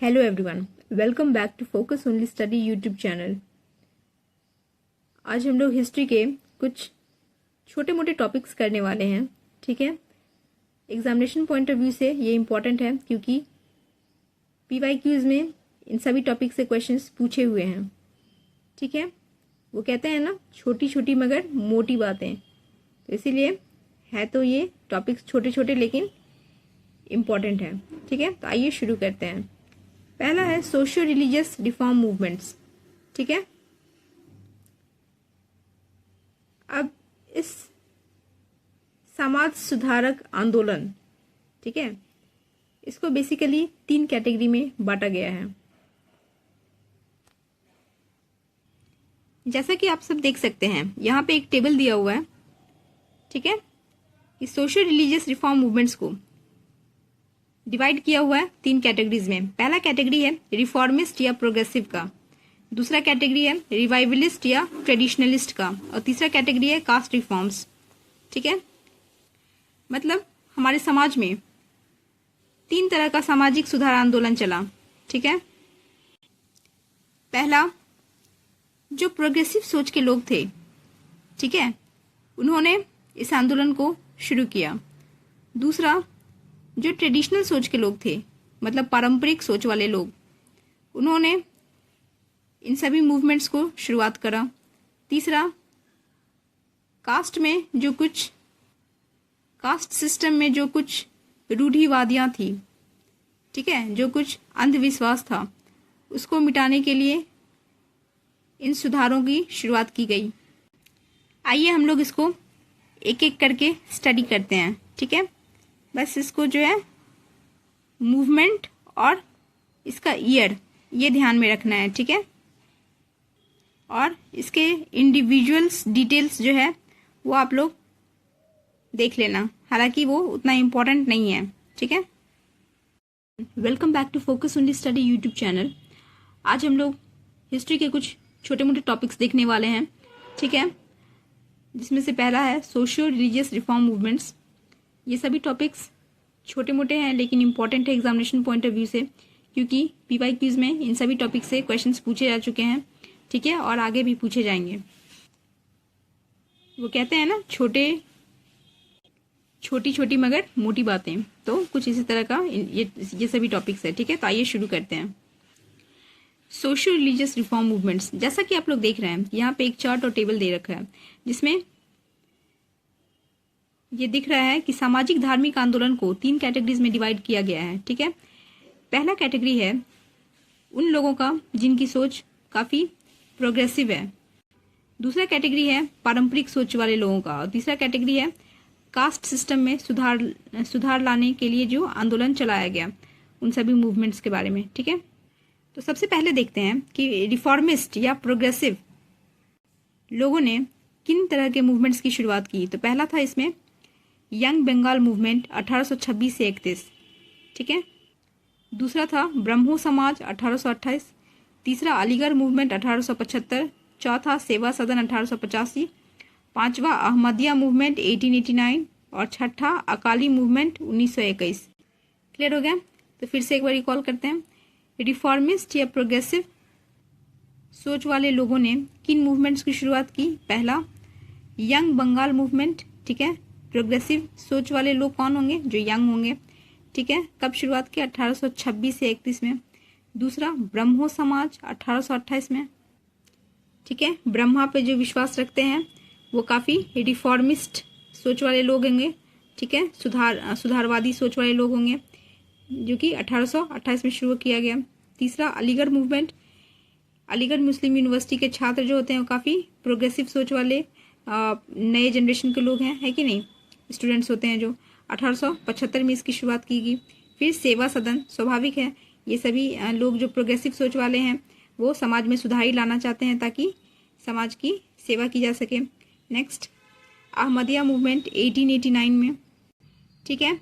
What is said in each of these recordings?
Hello everyone, welcome back to focus only study YouTube channel. आज हम लोग history के कुछ छोटे मोटे टॉपिक्स करने वाले हैं। ठीक है, एग्जामिनेशन पॉइंट ऑफ व्यू से ये इम्पॉर्टेंट है क्योंकि पीवाईक्यूज में इन सभी टॉपिक से क्वेश्चंस पूछे हुए हैं। ठीक है, वो कहते हैं ना, छोटी छोटी मगर मोटी बातें, तो इसीलिए है तो ये टॉपिक्स छोटे छोटे लेकिन इम्पॉर्टेंट है। ठीक है, तो आइए शुरू करते हैं। पहला है सोशियो रिलीजियस रिफॉर्म मूवमेंट्स। ठीक है, अब इस समाज सुधारक आंदोलन, ठीक है, इसको बेसिकली 3 कैटेगरी में बांटा गया है। जैसा कि आप सब देख सकते हैं, यहाँ पे एक टेबल दिया हुआ है। ठीक है, इस सोशियो रिलीजियस रिफॉर्म मूवमेंट्स को डिवाइड किया हुआ है 3 कैटेगरीज में। पहला कैटेगरी है रिफॉर्मिस्ट या प्रोग्रेसिव का, दूसरा कैटेगरी है रिवाइवलिस्ट या ट्रेडिशनलिस्ट का, और तीसरा कैटेगरी है कास्ट रिफॉर्म्स। ठीक है, मतलब हमारे समाज में 3 तरह का सामाजिक सुधार आंदोलन चला। ठीक है, पहला जो प्रोग्रेसिव सोच के लोग थे, ठीक है, उन्होंने इस आंदोलन को शुरू किया। दूसरा जो ट्रेडिशनल सोच के लोग थे, मतलब पारंपरिक सोच वाले लोग, उन्होंने इन सभी मूवमेंट्स को शुरुआत करा। तीसरा कास्ट सिस्टम में जो कुछ रूढ़िवादियां थी, ठीक है, जो कुछ अंधविश्वास था, उसको मिटाने के लिए इन सुधारों की शुरुआत की गई। आइए हम लोग इसको एक एक करके स्टडी करते हैं। ठीक है, बस इसको जो है मूवमेंट और इसका ईयर ये ध्यान में रखना है। ठीक है, और इसके इंडिविजुअल्स डिटेल्स जो है वो आप लोग देख लेना, हालांकि वो उतना इम्पोर्टेंट नहीं है। ठीक है, welcome back to focus only study YouTube channel. आज हम लोग हिस्ट्री के कुछ छोटे मोटे टॉपिक्स देखने वाले हैं। ठीक है, जिसमें से पहला है सोशियो रिलीजियस रिफॉर्म मूवमेंट्स। ये सभी टॉपिक्स छोटे मोटे हैं लेकिन इंपॉर्टेंट है एग्जामिनेशन पॉइंट ऑफ व्यू से, क्योंकि पीवाईक्यूज में इन सभी टॉपिक से क्वेश्चंस पूछे जा चुके हैं। ठीक है, और आगे भी पूछे जाएंगे। वो कहते हैं ना, छोटी छोटी मगर मोटी बातें, तो कुछ इसी तरह का ये सभी टॉपिक्स है। ठीक है, तो आइए शुरू करते हैं। सोशियो रिलीजियस रिफॉर्म मूवमेंट्स, जैसा कि आप लोग देख रहे हैं, यहाँ पे एक चार्ट और टेबल दे रखा है जिसमें ये दिख रहा है कि सामाजिक धार्मिक आंदोलन को 3 कैटेगरीज में डिवाइड किया गया है। ठीक है, पहला कैटेगरी है उन लोगों का जिनकी सोच काफी प्रोग्रेसिव है, दूसरा कैटेगरी है पारंपरिक सोच वाले लोगों का, और तीसरा कैटेगरी है कास्ट सिस्टम में सुधार लाने के लिए जो आंदोलन चलाया गया, उन सभी मूवमेंट्स के बारे में। ठीक है, तो सबसे पहले देखते हैं कि रिफॉर्मिस्ट या प्रोग्रेसिव लोगों ने किन तरह के मूवमेंट्स की शुरुआत की। तो पहला था इसमें यंग बंगाल मूवमेंट 1826 से 31। ठीक है, दूसरा था ब्रह्मो समाज 1828, तीसरा अलीगढ़ मूवमेंट 1875, चौथा सेवा सदन 1885, पांचवा अहमदिया मूवमेंट 1889 और छठा अकाली मूवमेंट 1921। क्लियर हो गया? तो फिर से एक बार रिकॉल करते हैं। रिफॉर्मिस्ट या प्रोग्रेसिव सोच वाले लोगों ने किन मूवमेंट्स की शुरुआत की? पहला यंग बंगाल मूवमेंट। ठीक है, प्रोग्रेसिव सोच वाले लोग कौन होंगे? जो यंग होंगे। ठीक है, कब शुरुआत की? 1826 से 31 में। दूसरा ब्रह्मो समाज 1828 में। ठीक है, ब्रह्मा पे जो विश्वास रखते हैं वो काफी रिफॉर्मिस्ट सोच वाले लोग होंगे। ठीक है, सुधारवादी सोच वाले लोग होंगे, जो कि 1828 में शुरू किया गया। तीसरा अलीगढ़ मूवमेंट, अलीगढ़ मुस्लिम यूनिवर्सिटी के छात्र जो होते हैं वो काफी प्रोग्रेसिव सोच वाले नए जनरेशन के लोग हैं, है कि नहीं, स्टूडेंट्स होते हैं जो 1875 में इसकी शुरुआत की गई। फिर सेवा सदन, स्वाभाविक है, ये सभी लोग जो प्रोग्रेसिव सोच वाले हैं वो समाज में सुधार ही लाना चाहते हैं ताकि समाज की सेवा की जा सके। नेक्स्ट अहमदिया मूवमेंट 1889 में। ठीक है,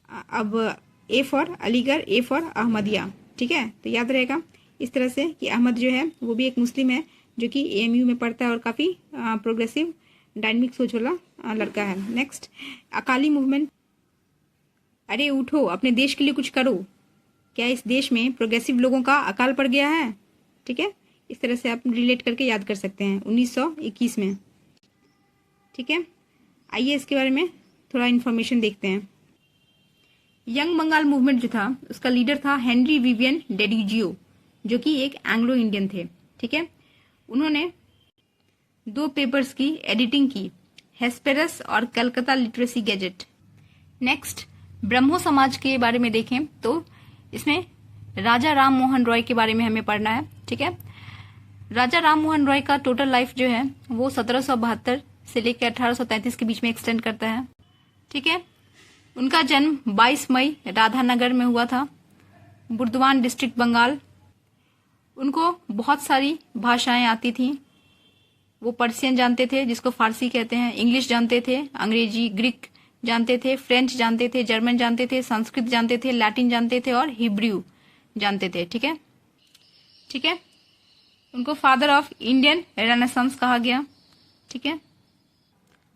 अब A for Aligarh, A for Ahmadiyya. ठीक है, तो याद रहेगा इस तरह से कि अहमद जो है वो भी एक मुस्लिम है जो कि एएमयू में पढ़ता है और काफ़ी प्रोग्रेसिव डायनेमिक सोच वाला लड़का है। नेक्स्ट अकाली मूवमेंट, अरे उठो, अपने देश के लिए कुछ करो। क्या इस देश में प्रोग्रेसिव लोगों का अकाल पड़ गया है? ठीक है, इस तरह से आप रिलेट करके याद कर सकते हैं 1921 में। ठीक है, आइए इसके बारे में थोड़ा इन्फॉर्मेशन देखते हैं। यंग बंगाल मूवमेंट जो था उसका लीडर था हेनरी विवियन डेड्यूजियो, जो कि एक एंग्लो इंडियन थे। ठीक है, उन्होंने 2 पेपर्स की एडिटिंग की, हेस्पेरस और कलकत्ता लिटरेसी गैजेट। नेक्स्ट, ब्रह्मो समाज के बारे में देखें तो इसमें राजा राम मोहन रॉय के बारे में हमें पढ़ना है। ठीक है, राजा राम मोहन रॉय का टोटल लाइफ जो है वो 1772 से लेकर 1833 के बीच में एक्सटेंड करता है। ठीक है, उनका जन्म 22 मई राधानगर में हुआ था, बुर्दवान डिस्ट्रिक्ट, बंगाल। उनको बहुत सारी भाषाएं आती थी। वो पर्शियन जानते थे, जिसको फारसी कहते हैं, इंग्लिश जानते थे, अंग्रेजी, ग्रीक जानते थे, फ्रेंच जानते थे, जर्मन जानते थे, संस्कृत जानते थे, लैटिन जानते थे और हिब्रू जानते थे। ठीक है, ठीक है, उनको फादर ऑफ इंडियन रेनेसांस कहा गया। ठीक है,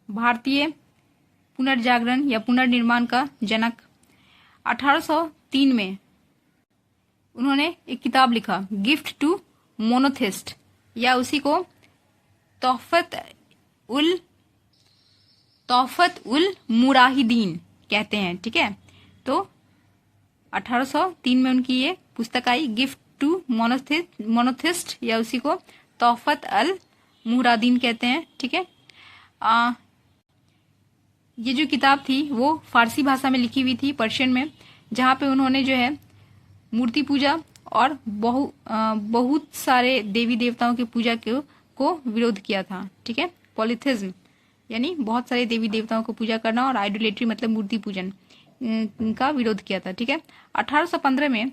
भारतीय पुनर्जागरण या पुनर्निर्माण का जनक। 1803 में उन्होंने एक किताब लिखा, गिफ्ट टू मोनोथिस्ट, या उसी को तोहफत उल मुराहिदीन कहते हैं। ठीक है, तो 1803 में उनकी ये पुस्तक आई, गिफ्ट टू मोनोथिस्ट, या उसी को तोहफत अल मुरादीन कहते हैं। ठीक है, ये जो किताब थी वो फारसी भाषा में लिखी हुई थी, पर्शियन में, जहाँ पे उन्होंने जो है मूर्ति पूजा और बहुत सारे देवी देवताओं की पूजा को विरोध किया था। ठीक है, पॉलीथिज्म यानी बहुत सारे देवी देवताओं को पूजा करना, और आइडोलेट्री मतलब मूर्ति पूजन का विरोध किया था। ठीक है, 1815 में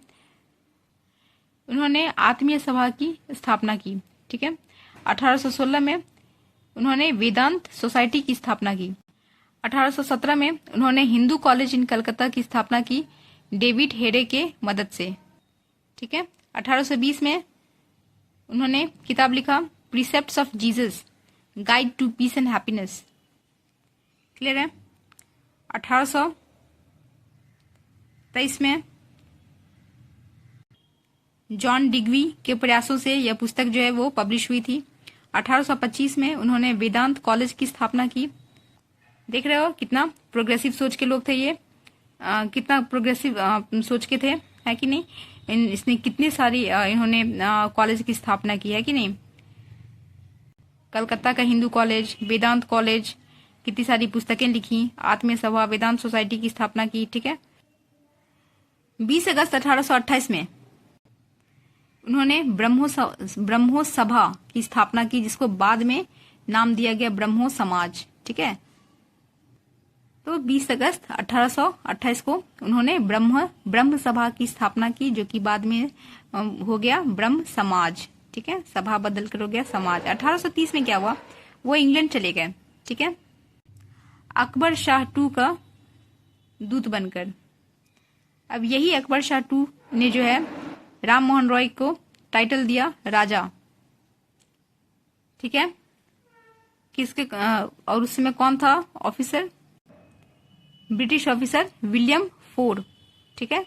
उन्होंने आत्मीय सभा की स्थापना की। ठीक है, 1816 में उन्होंने वेदांत सोसाइटी की स्थापना की। 1817 में उन्होंने हिंदू कॉलेज इन कलकत्ता की स्थापना की, डेविड हेरे के मदद से। ठीक है, 1820 में उन्होंने किताब लिखा, precepts of Jesus, guide to peace and happiness. Clear है। 1823 में जॉन डिग्वी के प्रयासों से यह पुस्तक जो है वो पब्लिश हुई थी। 1825 में उन्होंने वेदांत कॉलेज की स्थापना की। देख रहे हो कितना प्रोग्रेसिव सोच के लोग थे ये, कितना प्रोग्रेसिव सोच के थे, है कि नहीं। इसने कितनी सारी इन्होंने कॉलेज की स्थापना की है कि नहीं। कलकत्ता का हिंदू कॉलेज, वेदांत कॉलेज, कितनी सारी पुस्तकें लिखी, आत्मीय सभा, वेदांत सोसाइटी की स्थापना की। ठीक है, 20 अगस्त 1828 में उन्होंने ब्रह्मो सभा की स्थापना की, जिसको बाद में नाम दिया गया ब्रह्मो समाज। ठीक है, तो 20 अगस्त 1828 को उन्होंने ब्रह्म सभा की स्थापना की, जो कि बाद में हो गया ब्रह्म समाज। ठीक है, सभा बदल कर हो गया समाज। 1830 में क्या हुआ, वो इंग्लैंड चले गए। ठीक है, अकबर शाह टू का दूत बनकर। अब यही अकबर शाह टू ने जो है राम मोहन रॉय को टाइटल दिया राजा। ठीक है, किसके और उस समय कौन था officer, British officer William Ford. ठीक है,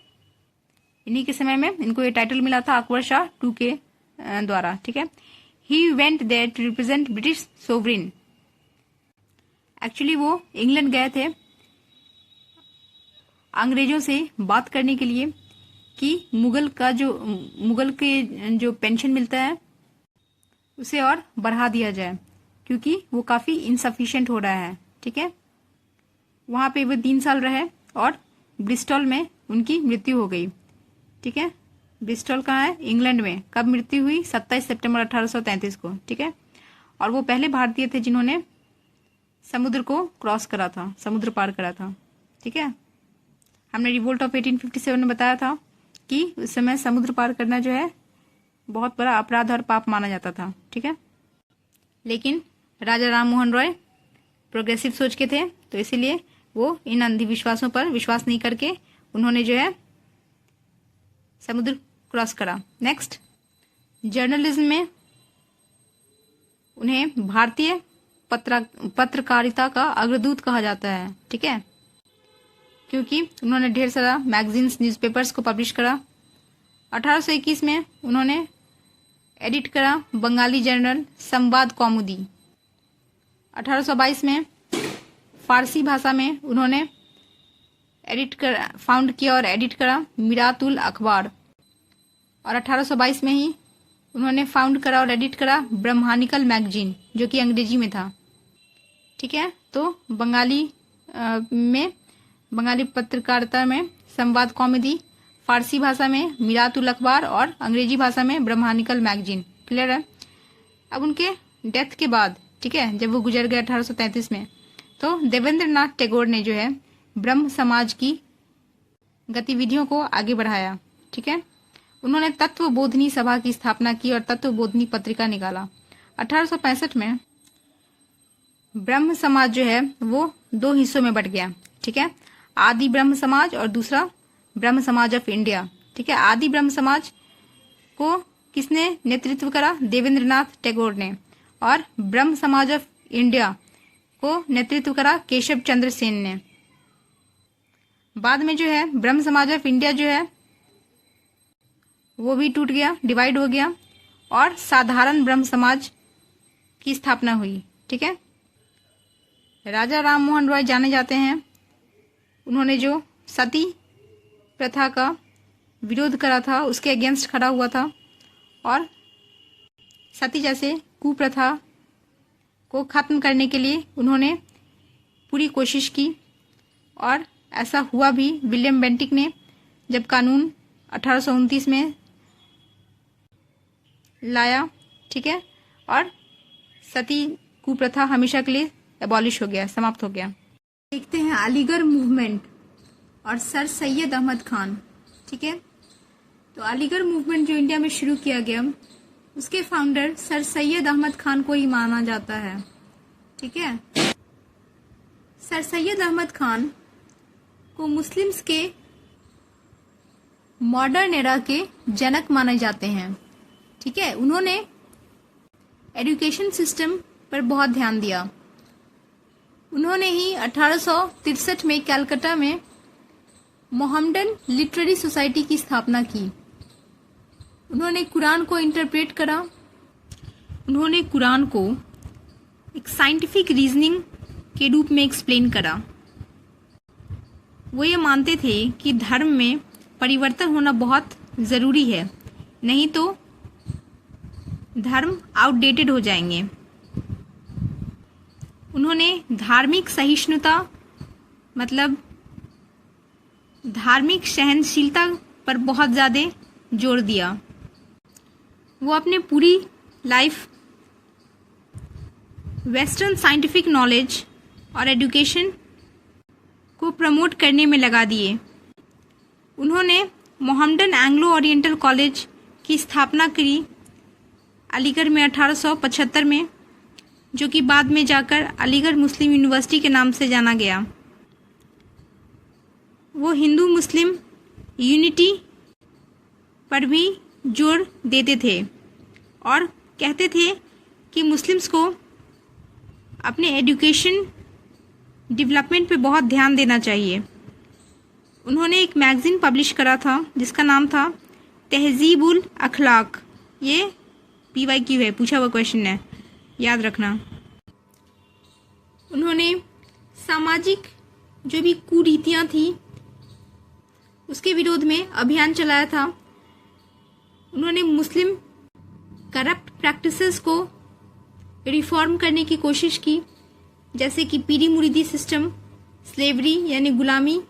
इन्हीं के समय में इनको ये टाइटल मिला था अकबर शाह टू के द्वारा। ठीक है, he went there to represent British sovereign. Actually वो इंग्लैंड गए थे अंग्रेजों से बात करने के लिए कि मुगल के जो पेंशन मिलता है उसे और बढ़ा दिया जाए, क्योंकि वो काफी इनसफिशिएंट हो रहा है। ठीक है, वहां पे वो 3 साल रहे और ब्रिस्टल में उनकी मृत्यु हो गई। ठीक है, ब्रिस्टल कहाँ है, इंग्लैंड में। कब मृत्यु हुई, 27 सितंबर 1833 को। ठीक है, और वो पहले भारतीय थे जिन्होंने समुद्र को क्रॉस करा था, समुद्र पार करा था। ठीक है, हमने रिवोल्ट ऑफ 1857 में बताया था कि उस समय समुद्र पार करना जो है बहुत बड़ा अपराध और पाप माना जाता था। ठीक है, लेकिन राजा राम मोहन रॉय प्रोग्रेसिव सोच के थे, तो इसीलिए वो इन अंधविश्वासों पर विश्वास नहीं करके उन्होंने जो है समुद्र क्रॉस करा। नेक्स्ट, जर्नलिज्म में उन्हें भारतीय पत्रकारिता का अग्रदूत कहा जाता है। ठीक है, क्योंकि उन्होंने ढेर सारा मैगजीन्स, न्यूज़पेपर्स को पब्लिश करा। 1821 में उन्होंने एडिट करा बंगाली जर्नल संवाद कौमुदी। 1822 में फारसी भाषा में उन्होंने फाउंड किया और एडिट करा मिरातुल अखबार। और 1822 में ही उन्होंने फाउंड करा और एडिट करा ब्रह्मानिकल मैगजीन, जो कि अंग्रेजी में था। ठीक है, तो बंगाली पत्रकारिता में संवाद कॉमेडी, फारसी भाषा में मिरातुल अखबार और अंग्रेजी भाषा में ब्रह्मानिकल मैगजीन। क्लियर है। अब उनके डेथ के बाद, ठीक है, जब वो गुजर गए 1833 में, तो देवेंद्र नाथ टैगोर ने जो है ब्रह्म समाज की गतिविधियों को आगे बढ़ाया। ठीक है, उन्होंने तत्वबोधिनी सभा की स्थापना की और तत्वबोधिनी पत्रिका निकाला। 1865 में ब्रह्म समाज जो है वो 2 हिस्सों में बट गया। ठीक है, आदि ब्रह्म समाज और दूसरा ब्रह्म समाज ऑफ इंडिया। ठीक है, आदि ब्रह्म समाज को किसने नेतृत्व करा? देवेंद्र नाथ टैगोर ने। और ब्रह्म समाज ऑफ इंडिया को नेतृत्व करा केशव चंद्र सेन ने। बाद में जो है ब्रह्म समाज ऑफ इंडिया जो है वो भी टूट गया, डिवाइड हो गया और साधारण ब्रह्म समाज की स्थापना हुई। ठीक है, राजा राम मोहन रॉय जाने जाते हैं। उन्होंने जो सती प्रथा का विरोध करा था, उसके अगेंस्ट खड़ा हुआ था और सती जैसे कुप्रथा को खत्म करने के लिए उन्होंने पूरी कोशिश की और ऐसा हुआ भी। विलियम बेंटिक ने जब कानून 1829 में लाया, ठीक है, और सती कुप्रथा हमेशा के लिए एबॉलिश हो गया, समाप्त हो गया। देखते हैं अलीगढ़ मूवमेंट और सर सैयद अहमद खान। ठीक है, तो अलीगढ़ मूवमेंट जो इंडिया में शुरू किया गया, उसके फाउंडर सर सैयद अहमद खान को ही माना जाता है। ठीक है, सर सैयद अहमद खान को मुस्लिम्स के मॉडर्न एरा के जनक माने जाते हैं। ठीक है, उन्होंने एजुकेशन सिस्टम पर बहुत ध्यान दिया। उन्होंने ही 1863 में कलकत्ता में मोहम्मडन लिटरेरी सोसाइटी की स्थापना की। उन्होंने कुरान को इंटरप्रेट करा। उन्होंने कुरान को एक साइंटिफिक रीजनिंग के रूप में एक्सप्लेन करा। वो ये मानते थे कि धर्म में परिवर्तन होना बहुत ज़रूरी है, नहीं तो धर्म आउटडेटेड हो जाएंगे। उन्होंने धार्मिक सहिष्णुता, मतलब धार्मिक सहनशीलता पर बहुत ज़्यादा जोर दिया। वो अपने पूरी लाइफ वेस्टर्न साइंटिफिक नॉलेज और एजुकेशन को प्रमोट करने में लगा दिए। उन्होंने मोहम्मडन एंग्लो ओरिएंटल कॉलेज की स्थापना करी अलीगढ़ में 1875 में, जो कि बाद में जाकर अलीगढ़ मुस्लिम यूनिवर्सिटी के नाम से जाना गया। वो हिंदू मुस्लिम यूनिटी पर भी जोर देते थे और कहते थे कि मुस्लिम्स को अपने एजुकेशन डेवलपमेंट पे बहुत ध्यान देना चाहिए। उन्होंने एक मैगज़ीन पब्लिश करा था जिसका नाम था तहज़ीबुल अखलाक। ये PYQ है, पूछा हुआ क्वेश्चन है, याद रखना। उन्होंने सामाजिक जो भी कुरीतियाँ थी उसके विरोध में अभियान चलाया था। उन्होंने मुस्लिम करप्ट प्रैक्टिसेस को रिफॉर्म करने की कोशिश की, जैसे कि पीरी मुरीदी सिस्टम, स्लेवरी यानी गुलामी,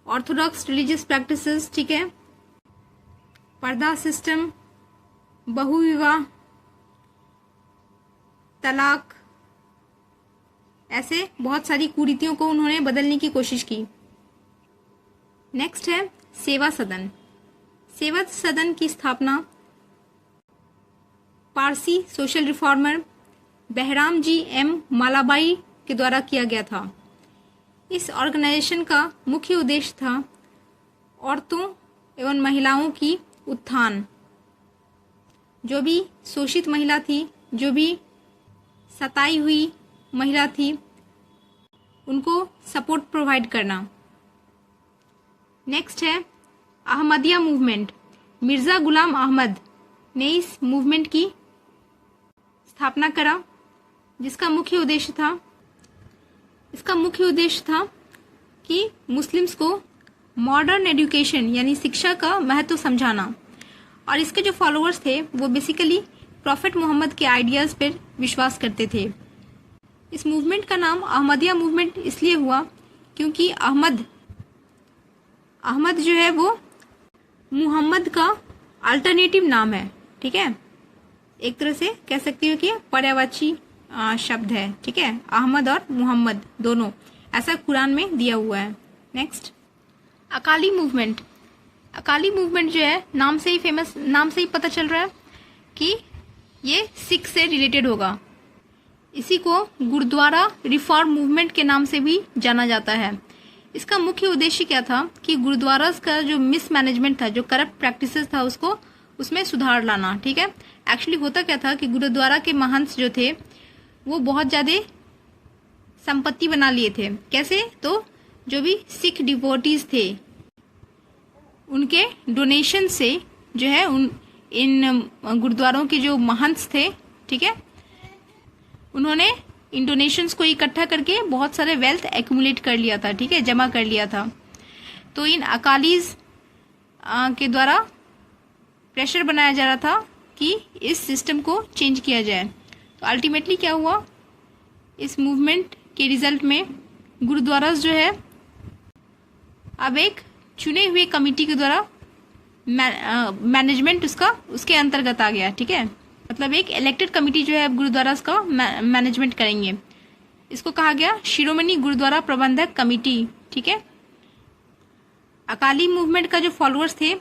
ऑर्थोडॉक्स रिलीजियस प्रैक्टिसेस, ठीक है, पर्दा सिस्टम, बहुविवाह, तलाक, ऐसे बहुत सारी कुरीतियों को उन्होंने बदलने की कोशिश की। नेक्स्ट है सेवा सदन। सेवा सदन की स्थापना Parsi social reformer Behram ji M Malabari के द्वारा किया गया था। इस ऑर्गेनाइजेशन का मुख्य उद्देश्य था औरतों एवं महिलाओं की उत्थान। जो भी शोषित महिला थी, जो भी सताई हुई महिला थी, उनको सपोर्ट प्रोवाइड करना। नेक्स्ट है अहमदिया मूवमेंट। मिर्ज़ा गुलाम अहमद ने इस मूवमेंट की स्थापना करा, जिसका मुख्य उद्देश्य था कि मुस्लिम्स को मॉडर्न एजुकेशन यानी शिक्षा का महत्व समझाना। और इसके जो फॉलोअर्स थे वो बेसिकली प्रॉफेट मोहम्मद के आइडियाज़ पर विश्वास करते थे। इस मूवमेंट का नाम अहमदिया मूवमेंट इसलिए हुआ क्योंकि अहमद जो है वो मुहम्मद का अल्टरनेटिव नाम है, ठीक है। एक तरह से कह सकती हो कि पर्यायवाची शब्द है, ठीक है, अहमद और मुहम्मद दोनों, ऐसा कुरान में दिया हुआ है। नेक्स्ट, अकाली मूवमेंट जो है नाम से ही पता चल रहा है कि ये सिख से रिलेटेड होगा। इसी को गुरुद्वारा रिफॉर्म मूवमेंट के नाम से भी जाना जाता है। इसका मुख्य उद्देश्य क्या था कि गुरुद्वारा का जो मिसमैनेजमेंट था, जो करप्ट प्रैक्टिसेस था, उसमें सुधार लाना, ठीक है। एक्चुअली होता क्या था कि गुरुद्वारा के महंत जो थे वो बहुत ज़्यादा संपत्ति बना लिए थे। कैसे? तो जो भी सिख डिवोटीज थे उनके डोनेशन से जो है इन गुरुद्वारों के जो महंत थे, ठीक है, उन्होंने इन डोनेशंस को इकट्ठा करके बहुत सारे वेल्थ एक्यूमुलेट कर लिया था, ठीक है, जमा कर लिया था। तो इन अकालीज के द्वारा प्रेशर बनाया जा रहा था कि इस सिस्टम को चेंज किया जाए। तो अल्टीमेटली क्या हुआ, इस मूवमेंट के रिजल्ट में गुरुद्वारा जो है अब एक चुने हुए कमिटी के द्वारा मैनेजमेंट उसके अंतर्गत आ गया, ठीक है। मतलब एक इलेक्टेड कमिटी जो है अब गुरुद्वारा का मैनेजमेंट करेंगे। इसको कहा गया शिरोमणि गुरुद्वारा प्रबंधक कमेटी, ठीक है। अकाली मूवमेंट का जो फॉलोअर्स थे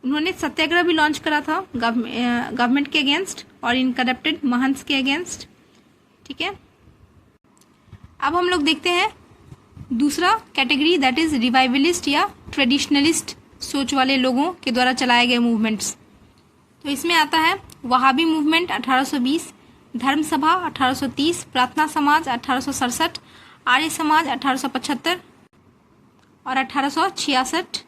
उन्होंने सत्याग्रह भी लॉन्च करा था गवर्नमेंट के अगेंस्ट और इन करप्टेड महंत्स के अगेंस्ट, ठीक है। अब हम लोग देखते हैं दूसरा कैटेगरी, दैट इज रिवाइवलिस्ट या ट्रेडिशनलिस्ट सोच वाले लोगों के द्वारा चलाए गए मूवमेंट्स। तो इसमें आता है वहाबी मूवमेंट 1820, धर्म सभा 1830, प्रार्थना समाज 1867, आर्य समाज 1875 और 1866,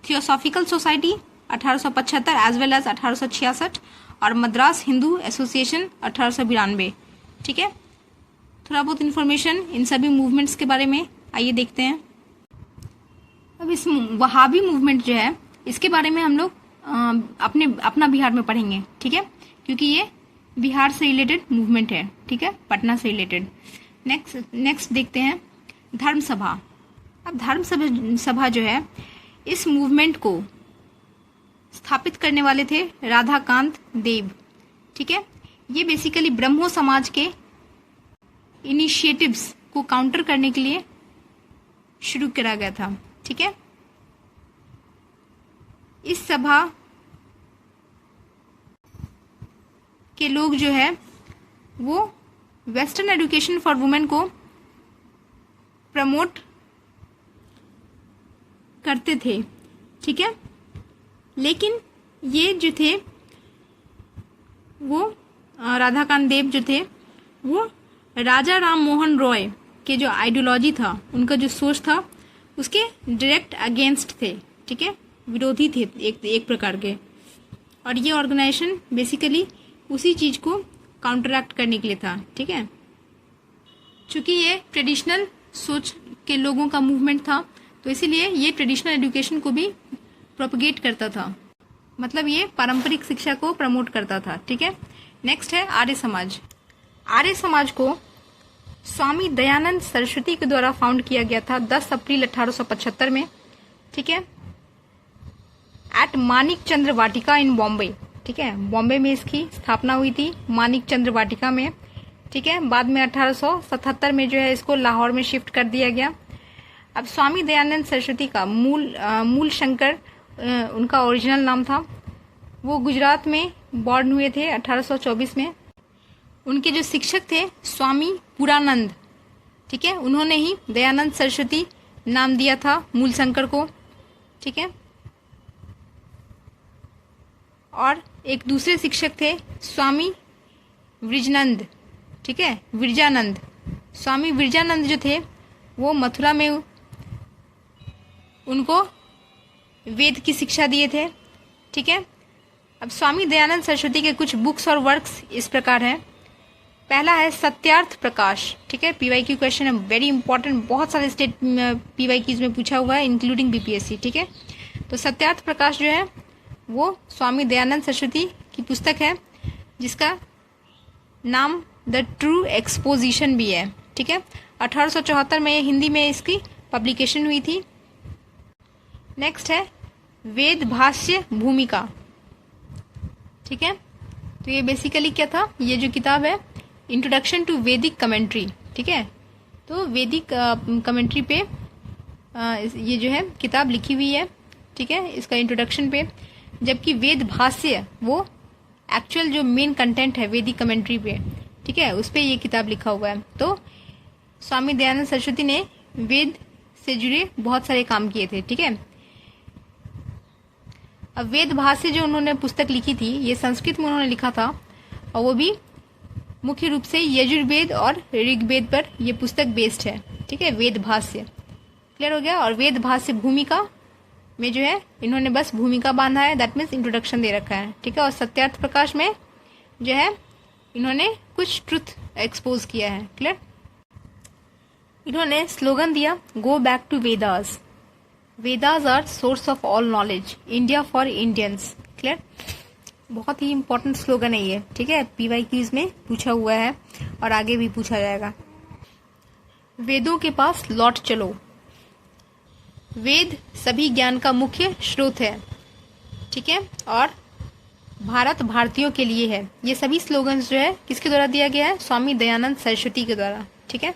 theosophical society 1875 as well as 1866 और मद्रास हिंदू एसोसिएशन 1892, ठीक है। थोड़ा बहुत इन्फॉर्मेशन इन सभी मूवमेंट्स के बारे में आइए देखते हैं। अब इस वहाबी मूवमेंट जो है इसके बारे में हम लोग अपना बिहार में पढ़ेंगे, ठीक है, क्योंकि ये बिहार से रिलेटेड मूवमेंट है, ठीक है, पटना से रिलेटेड। नेक्स्ट देखते हैं धर्म सभा। अब धर्म सभा जो है इस मूवमेंट को स्थापित करने वाले थे राधाकांत देव, ठीक है। ये बेसिकली ब्रह्मो समाज के इनिशिएटिव्स को काउंटर करने के लिए शुरू करा गया था, ठीक है। इस सभा के लोग जो है वो वेस्टर्न एजुकेशन फॉर वुमेन को प्रमोट करते थे, ठीक है। लेकिन ये जो थे वो राधाकांत देव जो थे वो राजा राम मोहन रॉय के जो आइडियोलॉजी था, उनका जो सोच था, उसके डायरेक्ट अगेंस्ट थे, ठीक है, विरोधी थे एक प्रकार के। और ये ऑर्गेनाइजेशन बेसिकली उसी चीज को काउंटरैक्ट करने के लिए था, ठीक है। चूंकि ये ट्रेडिशनल सोच के लोगों का मूवमेंट था तो इसीलिए ये ट्रेडिशनल एजुकेशन को भी प्रोपगेट करता था, मतलब ये पारंपरिक शिक्षा को प्रमोट करता था, ठीक है। नेक्स्ट है आर्य समाज। आर्य समाज को स्वामी दयानंद सरस्वती के द्वारा फाउंड किया गया था 10 अप्रैल 1875 में, ठीक है, एट मानिक चंद्र वाटिका इन बॉम्बे, ठीक है। बॉम्बे में इसकी स्थापना हुई थी मानिक चंद्र वाटिका में, ठीक है। बाद में 1877 में जो है इसको लाहौर में शिफ्ट कर दिया गया। अब स्वामी दयानंद सरस्वती का मूल शंकर उनका ओरिजिनल नाम था। वो गुजरात में बॉर्न हुए थे 1824 में। उनके जो शिक्षक थे स्वामी पुरानंद, ठीक है, उन्होंने ही दयानंद सरस्वती नाम दिया था मूल शंकर को, ठीक है। और एक दूसरे शिक्षक थे स्वामी विरजानंद, ठीक है, विरजानंद। स्वामी विरजानंद जो थे वो मथुरा में उनको वेद की शिक्षा दिए थे। ठीक है, अब स्वामी दयानंद सरस्वती के कुछ बुक्स और वर्क्स इस प्रकार हैं। पहला है सत्यार्थ प्रकाश। ठीक है, पीवाईक्यू क्वेश्चन है, वेरी इंपॉर्टेंट, बहुत सारे स्टेट पीवाईक्यूज में पूछा हुआ है इंक्लूडिंग बीपीएससी। ठीक है, तो सत्यार्थ प्रकाश जो है वो स्वामी दयानंद सरस्वती की पुस्तक है, जिसका नाम द ट्रू एक्सपोजिशन भी है। ठीक है, 1874 में हिंदी में इसकी पब्लिकेशन हुई थी। नेक्स्ट है वेद भाष्य भूमिका। ठीक है, तो ये बेसिकली क्या था, ये जो किताब है इंट्रोडक्शन टू वैदिक कमेंट्री। ठीक है, तो वैदिक कमेंट्री पे ये जो है किताब लिखी हुई है। ठीक है, इसका इंट्रोडक्शन पे, जबकि वेद भाष्य वो एक्चुअल जो मेन कंटेंट है वैदिक कमेंट्री पे, ठीक है, उस पे ये किताब लिखा हुआ है। तो स्वामी दयानंद सरस्वती ने वेद से जुड़े बहुत सारे काम किए थे। ठीक है, अब वेद भाष्य जो उन्होंने पुस्तक लिखी थी ये संस्कृत में उन्होंने लिखा था, और वो भी मुख्य रूप से यजुर्वेद और ऋग्वेद पर ये पुस्तक बेस्ड है। ठीक है, वेद भाष्य क्लियर हो गया। और वेद भाष्य भूमिका में जो है इन्होंने बस भूमिका बांधा है, दैट मीन्स इंट्रोडक्शन दे रखा है। ठीक है, और सत्यार्थ प्रकाश में जो है इन्होंने कुछ ट्रुथ एक्सपोज किया है। क्लियर, इन्होंने स्लोगन दिया go back to Vedas, Vedas are source of all knowledge, India for Indians. Clear, बहुत ही इंपॉर्टेंट स्लोगन है ये। ठीक है, पीवाईक्यूज में पूछा हुआ है और आगे भी पूछा जाएगा। वेदों के पास लौट चलो, वेद सभी ज्ञान का मुख्य स्रोत है। ठीक है, और भारत भारतीयों के लिए है। ये सभी स्लोगन्स जो है किसके द्वारा दिया गया है, स्वामी दयानंद सरस्वती के द्वारा। ठीक है,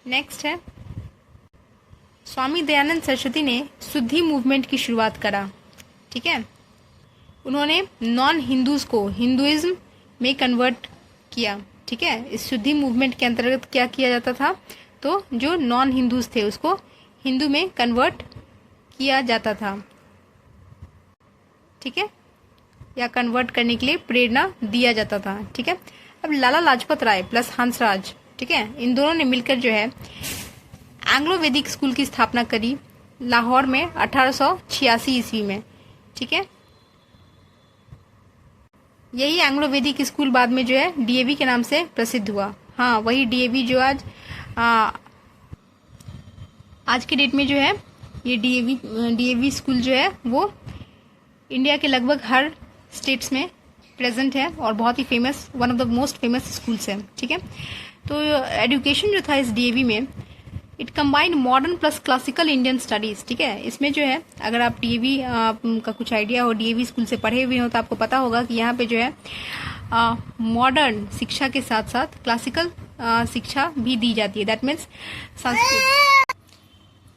नेक्स्ट है स्वामी दयानंद सरस्वती ने शुद्धि मूवमेंट की शुरुआत करा। ठीक है, उन्होंने नॉन हिंदूज को हिंदुइज्म में कन्वर्ट किया। ठीक है, इस शुद्धि मूवमेंट के अंतर्गत क्या किया जाता था, तो जो नॉन हिंदूज थे उसको हिंदू में कन्वर्ट किया जाता था। ठीक है, या कन्वर्ट करने के लिए प्रेरणा दिया जाता था। ठीक है, अब लाला लाजपत राय प्लस हंसराज, ठीक है, इन दोनों ने मिलकर जो है एंग्लो वैदिक स्कूल की स्थापना करी लाहौर में 1886 ईस्वी में। ठीक है, यही एंग्लो वैदिक स्कूल बाद में जो है डीएवी के नाम से प्रसिद्ध हुआ। हाँ, वही डीएवी जो आज के डेट में जो है ये डीएवी स्कूल जो है वो इंडिया के लगभग हर स्टेट्स में प्रेजेंट है और बहुत ही famous, one of the most famous schools है। ठीक है, तो एजुकेशन जो था इस डीएवी में, it combined modern plus classical Indian studies. ठीक है, इसमें जो है अगर आप डीएवी का कुछ आइडिया हो, डीएवी स्कूल से पढ़े हुए हो, तो आपको पता होगा कि यहाँ पे जो है मॉडर्न शिक्षा के साथ साथ क्लासिकल शिक्षा भी दी जाती है। दैट मीन्स संस्कृत,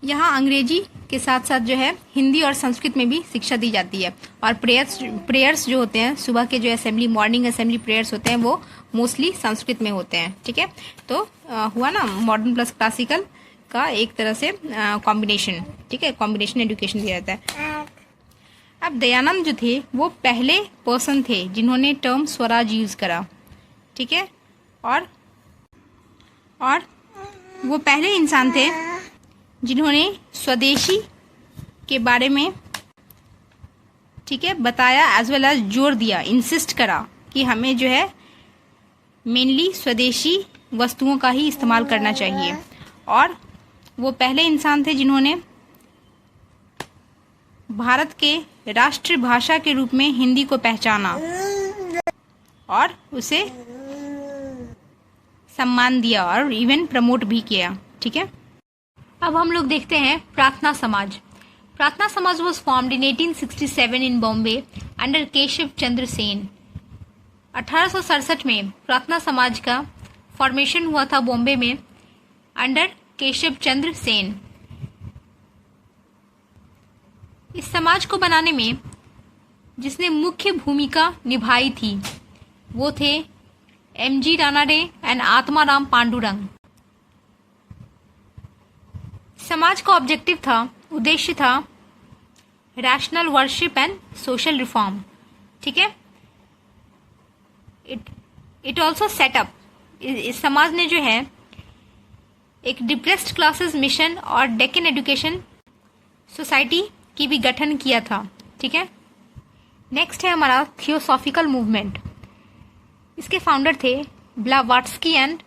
यहाँ अंग्रेजी के साथ साथ जो है हिंदी और संस्कृत में भी शिक्षा दी जाती है। और प्रेयर्स जो होते हैं सुबह के, जो असेंबली, मॉर्निंग असेंबली प्रेयर्स होते हैं, वो मोस्टली संस्कृत में होते हैं। ठीक है, तो हुआ ना मॉडर्न प्लस क्लासिकल का एक तरह से कॉम्बिनेशन। ठीक है, कॉम्बिनेशन एजुकेशन दिया जाता है। अब दयानंद जो थे वो पहले पर्सन थे जिन्होंने टर्म स्वराज यूज करा। ठीक है, और वो पहले इंसान थे जिन्होंने स्वदेशी के बारे में, ठीक है, बताया, एज वेल एज जोर दिया, इंसिस्ट करा कि हमें जो है मेनली स्वदेशी वस्तुओं का ही इस्तेमाल करना चाहिए। और वो पहले इंसान थे जिन्होंने भारत के राष्ट्रभाषा के रूप में हिंदी को पहचाना और उसे सम्मान दिया और इवन प्रमोट भी किया। ठीक है, अब हम लोग देखते हैं प्रार्थना Samaj. Prarthana Samaj was formed in 1867 in Bombay under Keshav Chandra Sen. 1867 में प्रार्थना समाज का फॉर्मेशन हुआ था बॉम्बे में अंडर केशव चंद्र सेन। इस समाज को बनाने में जिसने मुख्य भूमिका निभाई थी वो थे एमजी रानाडे एंड आत्माराम पांडुरंग। समाज का ऑब्जेक्टिव था, उद्देश्य था rational worship and social reform. ठीक है, इट ऑल्सो सेटअप, इस समाज ने जो है एक डिप्रेस्ड क्लासेस मिशन और डेक्कन एजुकेशन सोसाइटी की भी गठन किया था। ठीक है, नेक्स्ट है हमारा थियोसॉफिकल मूवमेंट। इसके फाउंडर थे Blavatsky and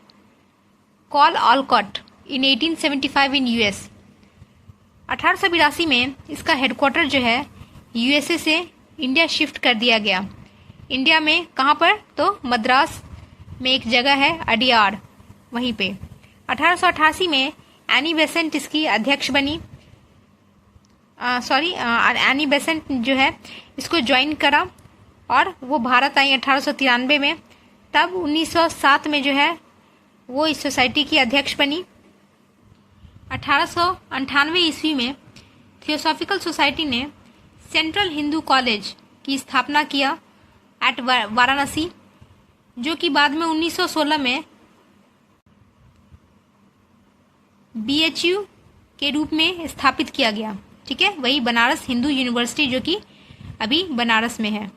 Col Olcott in 1875 in US. 1882 में इसका हेडक्वार्टर जो है यूएसए से इंडिया शिफ्ट कर दिया गया। इंडिया में कहाँ पर, तो मद्रास में एक जगह है अडियार, वहीं पे। 1888 में एनी बेसेंट इसकी अध्यक्ष बनी। एनी बेसेंट जो है इसको ज्वाइन करा और वो भारत आई 1893 में। तब 1907 में जो है वो इस सोसाइटी की अध्यक्ष बनी। 1898 ईस्वी में थियोसॉफिकल सोसाइटी ने सेंट्रल हिंदू कॉलेज की स्थापना किया एट वाराणसी, जो कि बाद में 1916 में BHU के रूप में स्थापित किया गया। ठीक है, वही बनारस हिंदू यूनिवर्सिटी जो कि अभी बनारस में है।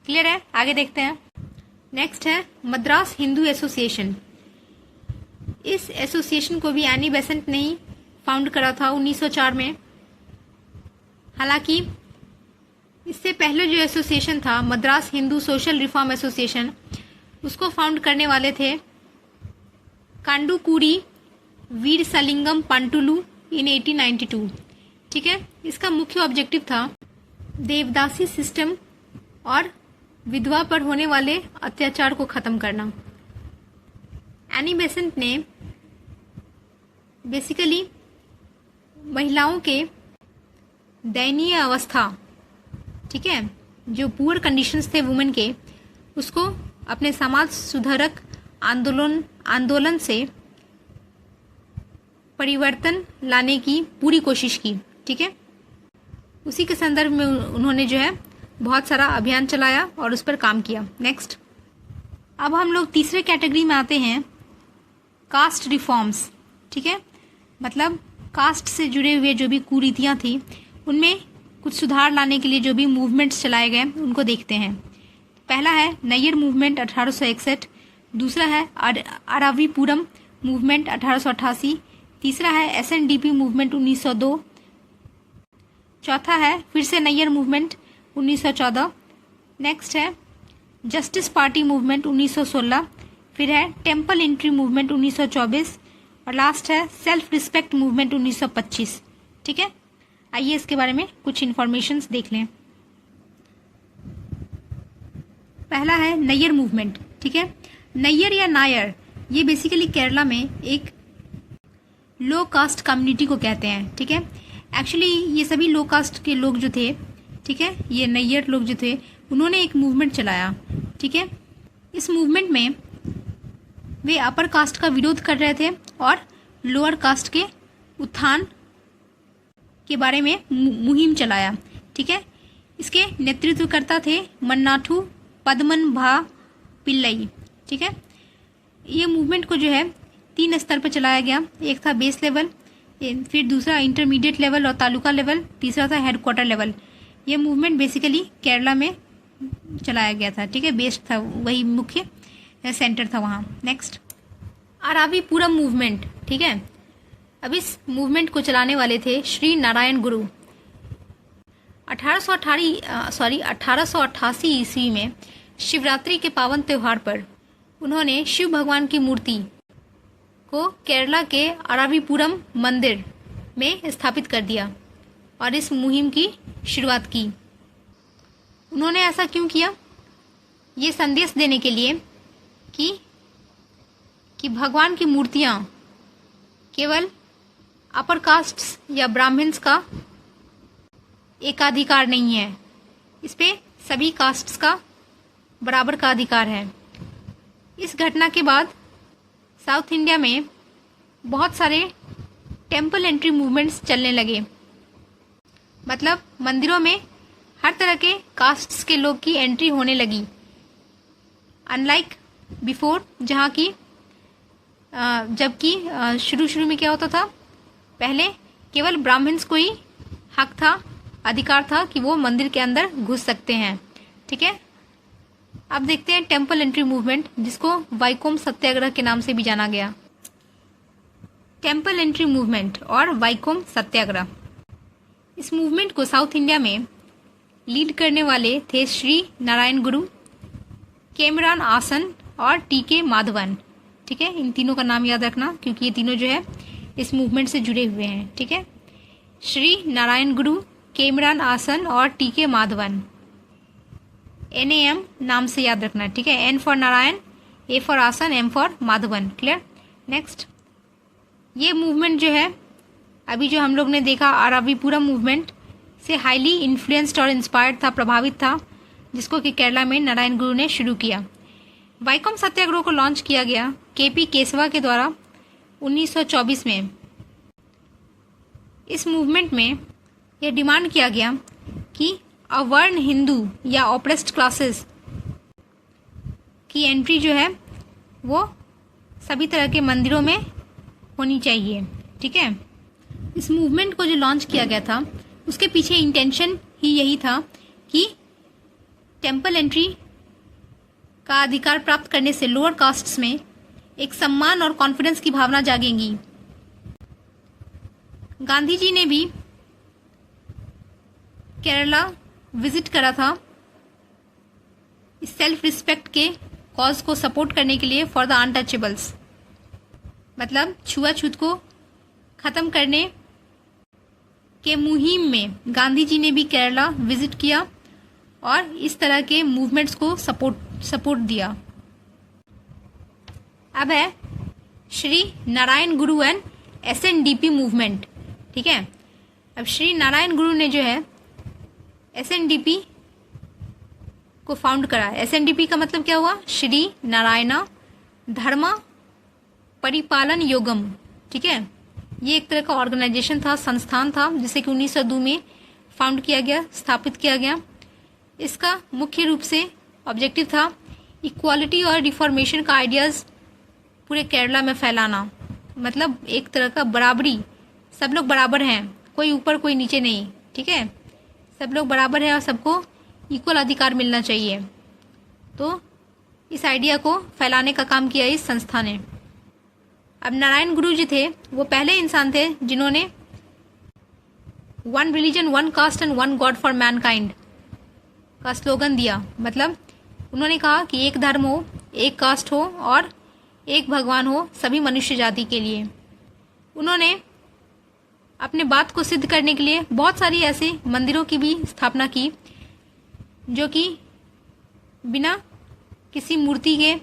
क्लियर है, आगे देखते हैं। नेक्स्ट है मद्रास हिंदू एसोसिएशन। इस एसोसिएशन को भी एनी बेसेंट ने ही फाउंड करा था 1904 में। हालांकि इससे पहले जो एसोसिएशन था Madras Hindu social reform association, उसको फाउंड करने वाले थे कांडुकुरी वीर सलिंगम पंटुलू इन 1892। ठीक है, इसका मुख्य ऑब्जेक्टिव था देवदासी सिस्टम और विधवा पर होने वाले अत्याचार को खत्म करना। एनी बेसेंट ने बेसिकली महिलाओं के दयनीय अवस्था, ठीक है, जो पुअर कंडीशंस थे वुमेन के, उसको अपने समाज सुधारक आंदोलन से परिवर्तन लाने की पूरी कोशिश की। ठीक है, उसी के संदर्भ में उन्होंने जो है बहुत सारा अभियान चलाया और उस पर काम किया। नेक्स्ट, अब हम लोग तीसरे कैटेगरी में आते हैं, कास्ट रिफॉर्म्स। ठीक है, मतलब कास्ट से जुड़े हुए जो भी कुरीतियाँ थी उनमें कुछ सुधार लाने के लिए जो भी मूवमेंट्स चलाए गए उनको देखते हैं। पहला है नैयर मूवमेंट 1861, दूसरा है अरावीपुरम मूवमेंट 1888, तीसरा है SNDP मूवमेंट 1902, चौथा है फिर से नैयर मूवमेंट 1914, नेक्स्ट है जस्टिस पार्टी मूवमेंट 1916, फिर है टेम्पल एंट्री मूवमेंट 1924 और लास्ट है सेल्फ रिस्पेक्ट मूवमेंट 1925। ठीक है, आइए इसके बारे में कुछ इन्फॉर्मेशंस देख लें। पहला है नैयर मूवमेंट। ठीक है, नैयर या नायर ये बेसिकली केरला में एक लो कास्ट कम्युनिटी को कहते हैं। ठीक है, एक्चुअली ये सभी लो कास्ट के लोग जो थे, ठीक है, ये नैयर लोग जो थे, उन्होंने एक मूवमेंट चलाया। ठीक है, इस मूवमेंट में वे अपर कास्ट का विरोध कर रहे थे और लोअर कास्ट के उत्थान के बारे में मुहिम चलाया। ठीक है, इसके नेतृत्वकर्ता थे मन्नाथु पद्मन भा पिल्लई। ठीक है, ये मूवमेंट को जो है 3 स्तर पर चलाया गया। एक था बेस लेवल, फिर दूसरा इंटरमीडिएट लेवल और तालुका लेवल, तीसरा था हेडक्वार्टर लेवल। ये मूवमेंट बेसिकली केरला में चलाया गया था। ठीक है, बेस्ड था, वही मुख्य सेंटर था वहाँ। Next, Aravipuram movement. ठीक है, अब इस मूवमेंट को चलाने वाले थे श्री नारायण गुरु। 1888 ईस्वी में शिवरात्रि के पावन त्योहार पर उन्होंने शिव भगवान की मूर्ति को केरला के अरावीपुरम मंदिर में स्थापित कर दिया और इस मुहिम की शुरुआत की। उन्होंने ऐसा क्यों किया? ये संदेश देने के लिए कि भगवान की मूर्तियाँ केवल अपर कास्ट्स या ब्राह्मण्स का एकाधिकार नहीं है, इस पे सभी कास्ट्स का बराबर का अधिकार है। इस घटना के बाद साउथ इंडिया में बहुत सारे टेम्पल एंट्री मूवमेंट्स चलने लगे। मतलब मंदिरों में हर तरह के कास्ट्स के लोग की एंट्री होने लगी। अनलाइक बिफोर, जहाँ की जबकि शुरू में क्या होता था, पहले केवल ब्राह्मण्स को ही हक था, अधिकार था कि वो मंदिर के अंदर घुस सकते हैं। ठीक है, अब देखते हैं टेम्पल एंट्री मूवमेंट, जिसको वाइकोम सत्याग्रह के नाम से भी जाना गया। टेम्पल एंट्री मूवमेंट और वाइकोम सत्याग्रह, इस मूवमेंट को साउथ इंडिया में लीड करने वाले थे श्री नारायण गुरु, कैमरान आसन और टी.के. माधवन। ठीक है, इन तीनों का नाम याद रखना क्योंकि ये तीनों जो है इस मूवमेंट से जुड़े हुए हैं। ठीक है, श्री नारायण गुरु, कैमरान आसन और टी.के. माधवन। NAM नाम से याद रखना। ठीक है, N for Narayan, A for आसन, M for Madhavan. Clear. Next, ये मूवमेंट जो है अभी जो हम लोग ने देखा और अभी पूरा मूवमेंट से हाईली इन्फ्लुएंस्ड और इंस्पायर्ड था, प्रभावित था, जिसको कि केरला में नारायण गुरु ने शुरू किया। वाइकोम सत्याग्रह को लॉन्च किया गया KP केशवा के द्वारा 1924 में। इस मूवमेंट में यह डिमांड किया गया कि अवर्ण हिंदू या ऑप्रेस्ड क्लासेस की एंट्री जो है वो सभी तरह के मंदिरों में होनी चाहिए। ठीक है, इस मूवमेंट को जो लॉन्च किया गया था उसके पीछे इंटेंशन ही यही था कि टेम्पल एंट्री का अधिकार प्राप्त करने से लोअर कास्ट्स में एक सम्मान और कॉन्फिडेंस की भावना जागेगी। गांधी जी ने भी केरला विजिट करा था इस सेल्फ रिस्पेक्ट के कॉज को सपोर्ट करने के लिए फॉर द अनटचेबल्स, मतलब छुआछूत को खत्म करने के मुहिम में गांधी जी ने भी केरला विजिट किया और इस तरह के मूवमेंट्स को सपोर्ट दिया। अब है श्री नारायण गुरु एंड SNDP मूवमेंट। ठीक है, अब श्री नारायण गुरु ने जो है SNDP को फाउंड करा। SNDP का मतलब क्या हुआ? श्री नारायणा धर्म परिपालन योगम। ठीक है, ये एक तरह का ऑर्गेनाइजेशन था, संस्थान था, जिसे कि 1902 में फाउंड किया गया, स्थापित किया गया। इसका मुख्य रूप से ऑब्जेक्टिव था इक्वालिटी और रिफॉर्मेशन का आइडियाज़ पूरे केरला में फैलाना, मतलब एक तरह का बराबरी, सब लोग बराबर हैं, कोई ऊपर कोई नीचे नहीं। ठीक है, सब लोग बराबर हैं और सबको इक्वल अधिकार मिलना चाहिए। तो इस आइडिया को फैलाने का काम किया इस संस्था ने। अब नारायण गुरु जी थे वो पहले इंसान थे जिन्होंने one religion one cast and one God for Mankind का स्लोगन दिया। मतलब उन्होंने कहा कि एक धर्म हो, एक कास्ट हो और एक भगवान हो सभी मनुष्य जाति के लिए। उन्होंने अपने बात को सिद्ध करने के लिए बहुत सारी ऐसे मंदिरों की भी स्थापना की जो कि बिना किसी मूर्ति के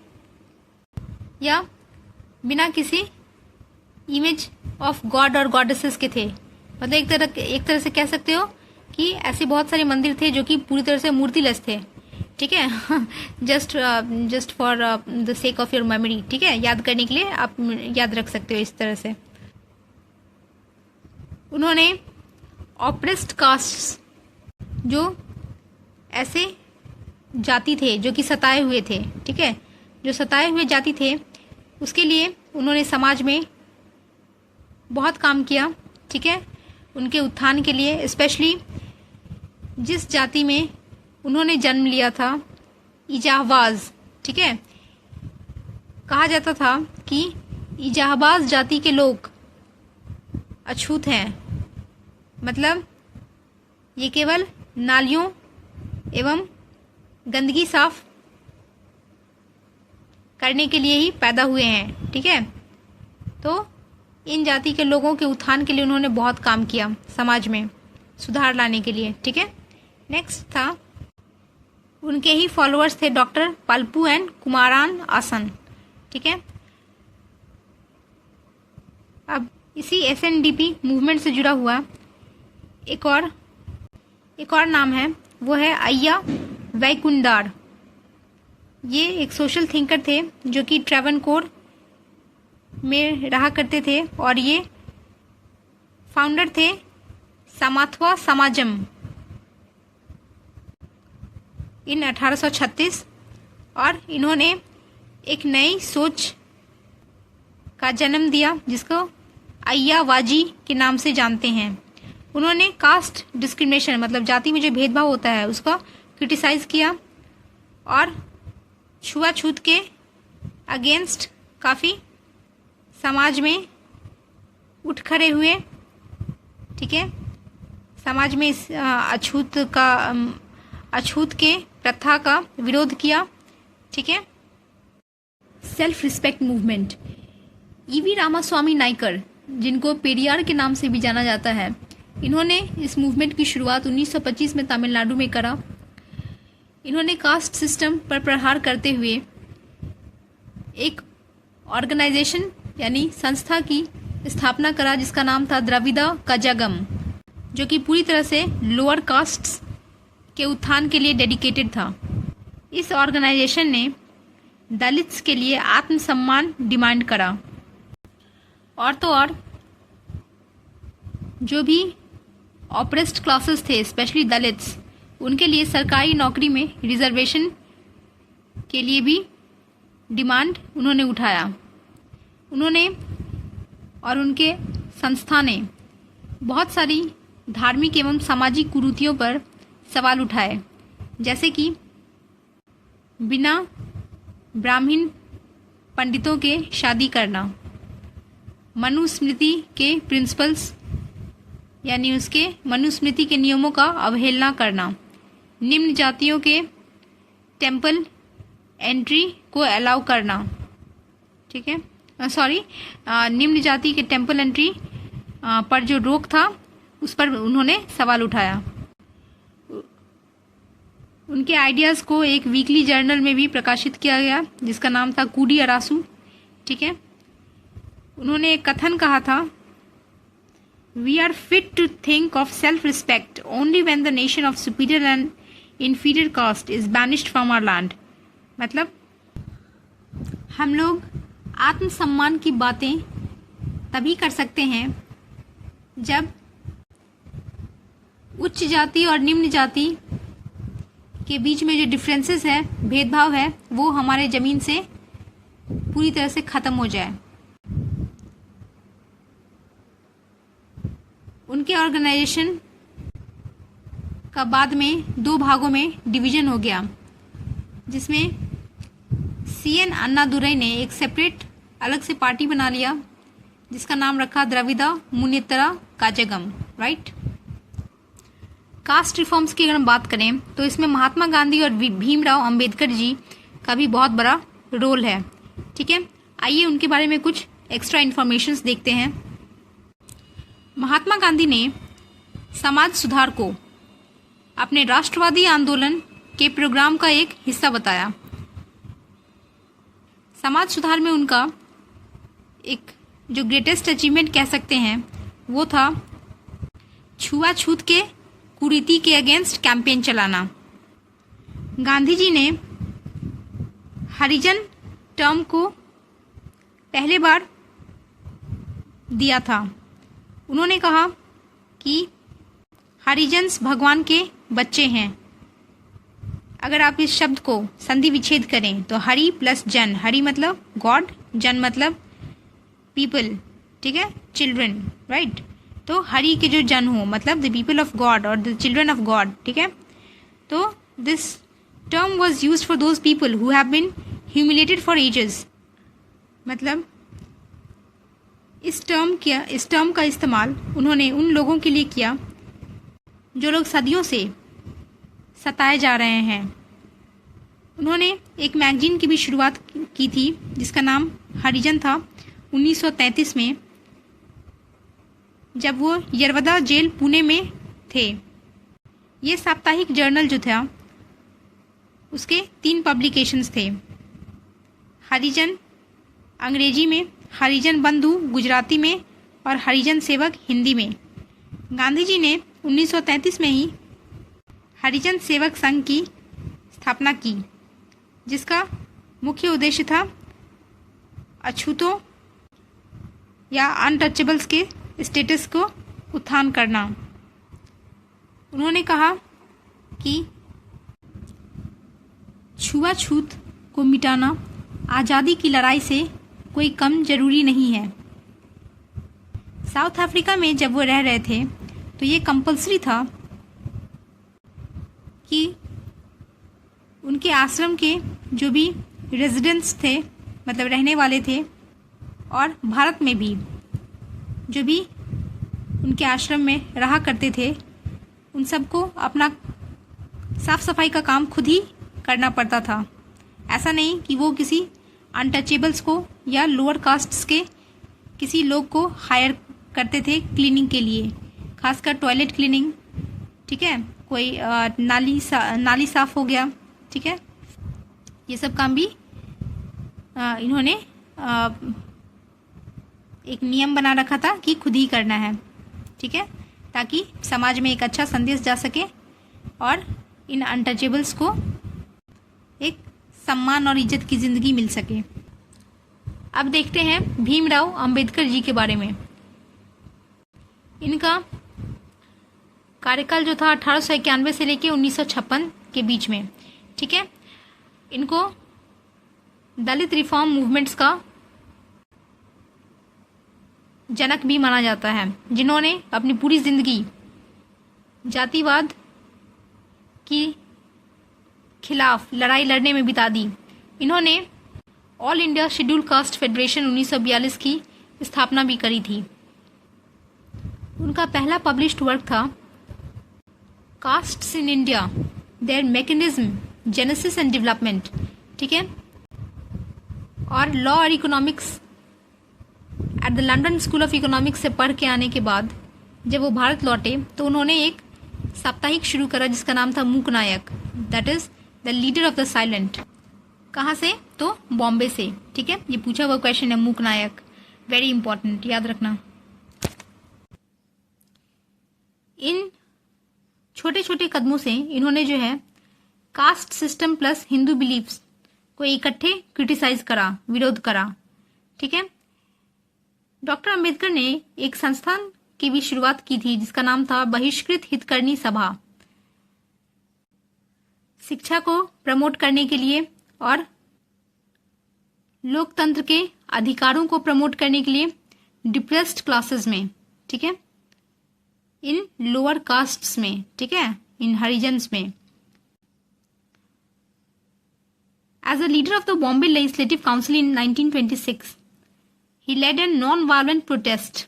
या बिना किसी इमेज ऑफ गॉड और गॉडेसेस के थे। मतलब एक तरह से कह सकते हो कि ऐसे बहुत सारे मंदिर थे जो कि पूरी तरह से मूर्तिलेस थे। ठीक है, just for the sake of your memory. ठीक है, याद करने के लिए आप याद रख सकते हो इस तरह से। उन्होंने ऑप्रेस्ड कास्ट्स, जो ऐसे जाति थे जो कि सताए हुए थे, ठीक है, जो सताए हुए जाति थे, उसके लिए उन्होंने समाज में बहुत काम किया। ठीक है, उनके उत्थान के लिए, स्पेशली जिस जाति में उन्होंने जन्म लिया था, इजाहबाज। ठीक है, कहा जाता था कि इजाहबाज जाति के लोग अछूत हैं, मतलब ये केवल नालियों एवं गंदगी साफ करने के लिए ही पैदा हुए हैं। ठीक है, तो इन जाति के लोगों के उत्थान के लिए उन्होंने बहुत काम किया, समाज में सुधार लाने के लिए। ठीक है, नेक्स्ट था, उनके ही फॉलोअर्स थे डॉक्टर पल्पू एंड कुमारान आसन। ठीक है, अब इसी SNDP मूवमेंट से जुड़ा हुआ एक और नाम है, वो है अय्या वैकुंडार। ये एक सोशल थिंकर थे जो कि ट्रेवनकोर में रहा करते थे और ये फाउंडर थे समाथवा समाजम इन 1836, और इन्होंने एक नई सोच का जन्म दिया जिसको अय्यावाजी के नाम से जानते हैं। उन्होंने कास्ट डिस्क्रिमिनेशन, मतलब जाति में जो भेदभाव होता है, उसका क्रिटिसाइज किया और छुआछूत के अगेंस्ट काफ़ी समाज में उठ खड़े हुए। ठीक है, समाज में इस अछूत के प्रथा का विरोध किया। ठीक है। Self respect movement, E V Ramaswamy Naicker, जिनको पेरियार के नाम से भी जाना जाता है, इन्होंने इस मूवमेंट की शुरुआत 1925 में तमिलनाडु में करा। इन्होंने कास्ट सिस्टम पर प्रहार करते हुए एक ऑर्गेनाइजेशन यानी संस्था की स्थापना करा जिसका नाम था द्रविड़ा कजागम, जो कि पूरी तरह से लोअर कास्ट्स के उत्थान के लिए डेडिकेटेड था। इस ऑर्गेनाइजेशन ने दलित्स के लिए आत्मसम्मान डिमांड करा और तो और जो भी ऑप्रेस्ड क्लासेस थे, स्पेशली दलित्स, उनके लिए सरकारी नौकरी में रिजर्वेशन के लिए भी डिमांड उन्होंने उठाया। उन्होंने और उनके संस्था ने बहुत सारी धार्मिक एवं सामाजिक कुरीतियों पर सवाल उठाए, जैसे कि बिना ब्राह्मण पंडितों के शादी करना, मनुस्मृति के प्रिंसिपल्स यानी उसके मनुस्मृति के नियमों का अवहेलना करना, निम्न जातियों के टेम्पल एंट्री को अलाउ करना। ठीक है, निम्न जाति के टेम्पल एंट्री पर जो रोक था उस पर उन्होंने सवाल उठाया। उनके आइडियाज़ को एक वीकली जर्नल में भी प्रकाशित किया गया जिसका नाम था कूडी अरासू। ठीक है, उन्होंने एक कथन कहा था, we are fit to think of self respect only when the nation of superior and inferior caste is banished from our land. मतलब हम लोग आत्मसम्मान की बातें तभी कर सकते हैं जब उच्च जाति और निम्न जाति के बीच में जो डिफरेंसेस है, भेदभाव है, वो हमारे ज़मीन से पूरी तरह से ख़त्म हो जाए। उनके ऑर्गेनाइजेशन का बाद में 2 भागों में डिवीज़न हो गया, जिसमें CN अन्नादुरई ने एक सेपरेट अलग से पार्टी बना लिया जिसका नाम रखा Dravida Munnetra Kazhagam. Right. Caste reforms की अगर हम बात करें तो इसमें महात्मा गांधी और भीमराव अंबेडकर जी का भी बहुत बड़ा रोल है। ठीक है, आइए उनके बारे में कुछ एक्स्ट्रा इन्फॉर्मेशंस देखते हैं। महात्मा गांधी ने समाज सुधार को अपने राष्ट्रवादी आंदोलन के प्रोग्राम का एक हिस्सा बताया। समाज सुधार में उनका एक जो ग्रेटेस्ट अचीवमेंट कह सकते हैं वो था छुआछूत के कुरीति के अगेंस्ट कैंपेन चलाना। गांधी जी ने हरिजन टर्म को पहले बार दिया था। उन्होंने कहा कि हरिजन्स भगवान के बच्चे हैं। अगर आप इस शब्द को संधि विच्छेद करें तो हरि प्लस जन, हरि मतलब गॉड, जन मतलब पीपल। ठीक है, चिल्ड्रन। राइट। तो हरि के जो जन हो मतलब द पीपल ऑफ गॉड और द चिल्ड्रन ऑफ गॉड। ठीक है, तो this term was use for those people who have been humiliated for ages. मतलब इस टर्म का इस्तेमाल उन्होंने उन लोगों के लिए किया जो लोग सदियों से सताए जा रहे हैं। उन्होंने एक मैगजीन की भी शुरुआत की थी जिसका नाम हरिजन था 1933 में, जब वो यरवदा जेल पुणे में थे। ये साप्ताहिक जर्नल जो था उसके 3 पब्लिकेशंस थे, हरिजन अंग्रेजी में, हरिजन बंधु गुजराती में और हरिजन सेवक हिंदी में। गांधी जी ने 1933 में ही हरिजन सेवक संघ की स्थापना की जिसका मुख्य उद्देश्य था अछूतों या अनटचेबल्स के स्टेटस को उत्थान करना। उन्होंने कहा कि छुआछूत को मिटाना आज़ादी की लड़ाई से कोई कम जरूरी नहीं है। साउथ अफ्रीका में जब वो रह रहे थे तो ये कंपलसरी था कि उनके आश्रम के जो भी रेजिडेंट्स थे, मतलब रहने वाले थे, और भारत में भी जो भी उनके आश्रम में रहा करते थे, उन सबको अपना साफ सफाई का काम खुद ही करना पड़ता था। ऐसा नहीं कि वो किसी अनटचेबल्स को या लोअर कास्ट्स के किसी लोग को हायर करते थे क्लीनिंग के लिए, खासकर टॉयलेट क्लीनिंग, ठीक है, कोई नाली साफ हो गया, ठीक है, ये सब काम भी इन्होंने एक नियम बना रखा था कि खुद ही करना है, ठीक है, ताकि समाज में एक अच्छा संदेश जा सके और इन अनटचेबल्स को एक सम्मान और इज्जत की जिंदगी मिल सके। अब देखते हैं भीमराव अंबेडकर जी के बारे में। इनका कार्यकाल जो था 1891 से लेकर 1956 के बीच में, ठीक है। इनको दलित रिफॉर्म मूवमेंट्स का जनक भी माना जाता है, जिन्होंने अपनी पूरी जिंदगी जातिवाद की खिलाफ लड़ाई लड़ने में बिता दी। इन्होंने all India schedule caste federation 1942 की स्थापना भी करी थी। उनका पहला पब्लिश्ड वर्क था castes in India, there mechanism, genesis and development, ठीक है। और लॉ और economics at the London school of economics से पढ़ के आने के बाद जब वो भारत लौटे तो उन्होंने एक साप्ताहिक शुरू करा जिसका नाम था Mook Nayak, that is the leader of the silent. कहाँ से? तो बॉम्बे से, ठीक है। ये पूछा हुआ क्वेश्चन है, मूक नायक, वेरी इंपॉर्टेंट, याद रखना। इन छोटे छोटे कदमों से इन्होंने जो है caste system plus Hindu beliefs को इकट्ठे क्रिटिसाइज करा, विरोध करा, ठीक है। डॉक्टर अंबेडकर ने एक संस्थान की भी शुरुआत की थी जिसका नाम था बहिष्कृत हितकर्णी सभा, शिक्षा को प्रमोट करने के लिए और लोकतंत्र के अधिकारों को प्रमोट करने के लिए डिप्रेस्ड क्लासेस में, ठीक है, इन लोअर कास्ट्स में, ठीक है, इन हरिजन्स में। As a leader of the Bombay legislative council in 1926 he led a non violent protest,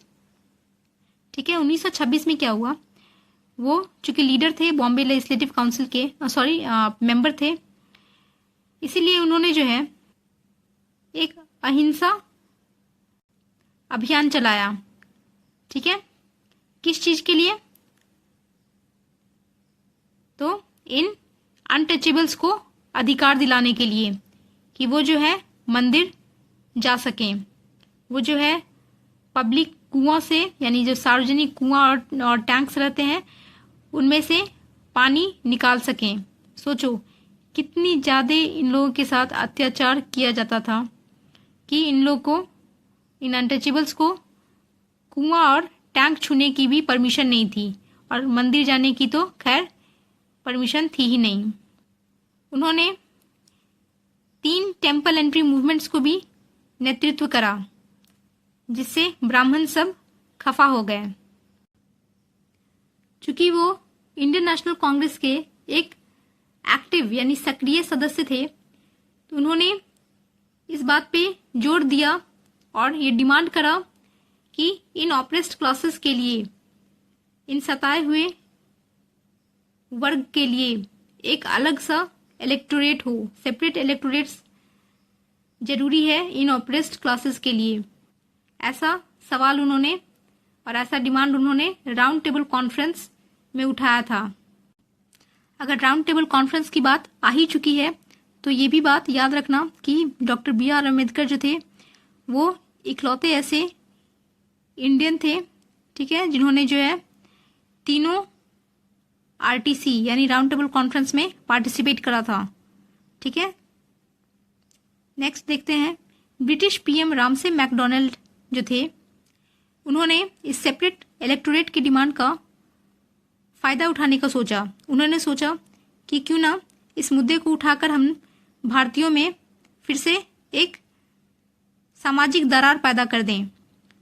ठीक है। 1926 में क्या हुआ, वो चूंकि लीडर थे बॉम्बे लेजिस्लेटिव काउंसिल के, मेंबर थे, इसीलिए उन्होंने जो है एक अहिंसा अभियान चलाया, ठीक है। किस चीज के लिए? तो इन अनटचेबल्स को अधिकार दिलाने के लिए कि वो जो है मंदिर जा सकें, वो जो है पब्लिक कुआं से, यानी जो सार्वजनिक कुआं और टैंक्स रहते हैं उनमें से पानी निकाल सकें। सोचो कितनी ज़्यादा इन लोगों के साथ अत्याचार किया जाता था कि इन लोगों को, इन अनटचेबल्स को कुआं और टैंक छूने की भी परमिशन नहीं थी और मंदिर जाने की तो खैर परमिशन थी ही नहीं। उन्होंने 3 टेम्पल एंट्री मूवमेंट्स को भी नेतृत्व करा जिससे ब्राह्मण सब खफा हो गए। चूंकि वो इंडियन नेशनल कांग्रेस के एक एक्टिव यानी सक्रिय सदस्य थे तो उन्होंने इस बात पे जोर दिया और ये डिमांड करा कि इन ऑप्रेस्ड क्लासेस के लिए, इन सताए हुए वर्ग के लिए एक अलग सा इलेक्टोरेट हो, सेपरेट इलेक्टोरेट्स जरूरी है इन ऑप्रेस्ड क्लासेस के लिए। ऐसा सवाल उन्होंने और ऐसा डिमांड उन्होंने राउंड टेबल कॉन्फ्रेंस में उठाया था। अगर राउंड टेबल कॉन्फ्रेंस की बात आ ही चुकी है तो ये भी बात याद रखना कि डॉक्टर BR अम्बेडकर जो थे वो इकलौते ऐसे इंडियन थे, ठीक है, जिन्होंने जो है तीनों RTC यानी राउंड टेबल कॉन्फ्रेंस में पार्टिसिपेट करा था, ठीक है। नेक्स्ट देखते हैं ब्रिटिश PM रामसे मैकडोनाल्ड जो थे, उन्होंने इस सेपरेट इलेक्टोरेट की डिमांड का फायदा उठाने का सोचा। उन्होंने सोचा कि क्यों ना इस मुद्दे को उठाकर हम भारतीयों में फिर से एक सामाजिक दरार पैदा कर दें